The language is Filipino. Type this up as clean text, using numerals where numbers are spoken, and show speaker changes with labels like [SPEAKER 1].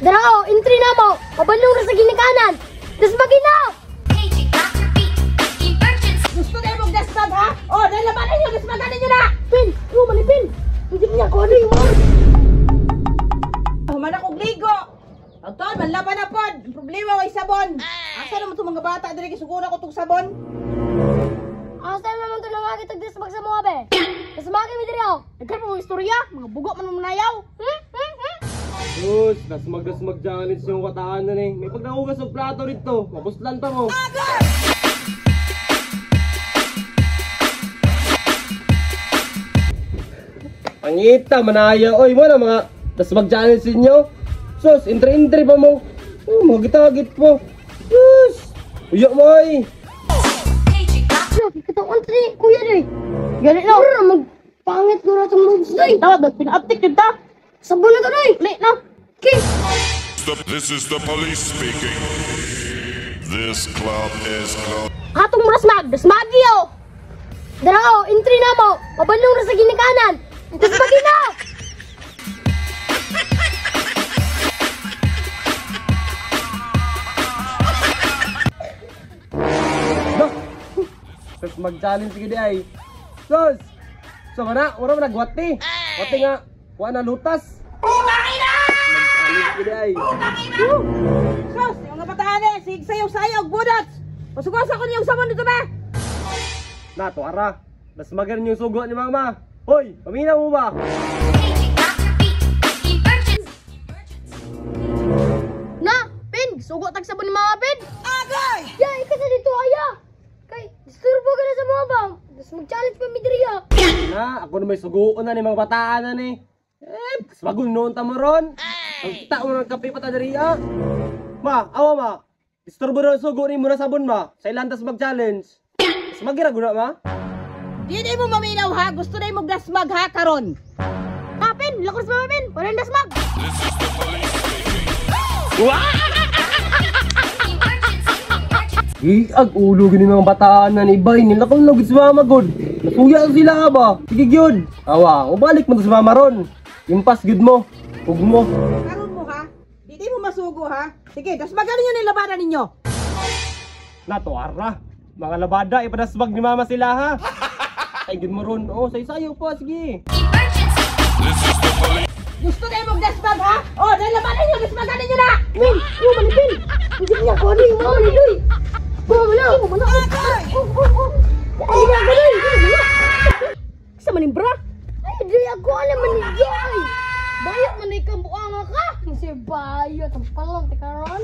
[SPEAKER 1] Dara entry na mo. Pabalong ra sa ginikanan. Das magina.
[SPEAKER 2] Gusto kayo mag-desktop ha? Oh, dahil labanan nyo, desmagan ninyo na!
[SPEAKER 1] Pin, manipin. Hindi niya ko ano mo.
[SPEAKER 2] Human akong ligo. Tol, manlaban na pod. Ang problema ko sabon. Asa naman itong mga bata, dali kisugura ko itong sabon.
[SPEAKER 1] Asa naman ito na makita desmag sa mga be. Desmagin mi diri ako.
[SPEAKER 2] Nagkar mo istorya, mga bugo man manayaw.
[SPEAKER 3] Sus, dasmag challenge yung kataan na eh. May pagnahugas ng plato rito. Mapuslan pa mo. Pangita, manaya. Oy, mo na mga dasmag challenge ninyo. Sus, entry pa mo. Oh, mga gitagit po. Sus, uyak mo ay.
[SPEAKER 1] Kita entry kuya diri. Gani na ora magpangit ko ra tong moves day.
[SPEAKER 2] Tawag, pina-uptick yun ta.
[SPEAKER 1] Sabon na to day.
[SPEAKER 2] Late na.
[SPEAKER 1] Okay.
[SPEAKER 4] This is the police speaking. This club is closed.
[SPEAKER 1] Atong desmagi yo. Dara entry na mo. Pabalong ra sa ginikanan. Desmagi na.
[SPEAKER 3] Sus, mag-challenge sige di ay. Sus! So mana, wala mo nagwati. Wati nga, kuha na lutas. Mag-challenge sige di ay.
[SPEAKER 2] Sos, yung nabataan eh, sig sayaw-sayaw, budots. Pasugasa ko niyong sabon dito ba?
[SPEAKER 3] Nato, ara. Dasmagan niyo yung sugo ni mama. Hoy, pamina mo ba?
[SPEAKER 1] Na, Pin, sugo tag sabon ni mga Pin.
[SPEAKER 2] Agay!
[SPEAKER 1] Ya, ika sa dito aya. Kay, disturbo ka na sa mga bang. Tapos mag-challenge pa mi diri ya.
[SPEAKER 3] Na, ako na may suguon na ni mga bataan na ni. Dasmagon noon tamo ron. Ang kita mo ng kape pata dari ah. Ma, awa ma. Disturbo na sugo ni mo na sabon ma. Sa ilantas mag-challenge. Dasmagira guna ma.
[SPEAKER 2] Di mo maminaw ha, gusto na yung mag-dasmag ha, karon.
[SPEAKER 1] Ah, Pin, lakos mga Pin. Parang dasmag.
[SPEAKER 3] Ag ulo gini mga bataan na ni Bay. Nilakon logit sa mama god. Nasuya sila ba? Sige gyud. Awa, ubalik mo to sa mama ron. Impas gud mo. Ug mo.
[SPEAKER 2] Karon mo ha, di mo masugo ha. Sige, dasmagan ninyo ni labanan ninyo.
[SPEAKER 3] Nato ara. Mga labada ipadasbag ni mama sila ha. Ay gud mo ron. Oh, sayo pa sige.
[SPEAKER 2] Gusto kayo mag-dasmag ha? Oh, dahil labanan nyo, dasmagan ninyo na!
[SPEAKER 1] Pin, manipin. Hindi niya ko ano mo. Manidoy. Bumala.
[SPEAKER 2] Agay!
[SPEAKER 1] Ay, niya ko doy. Sa manimbra. Ay, di ako alam manidoy. Bayat man ikang buanga ka. Kasi bayat ang palang tikaron.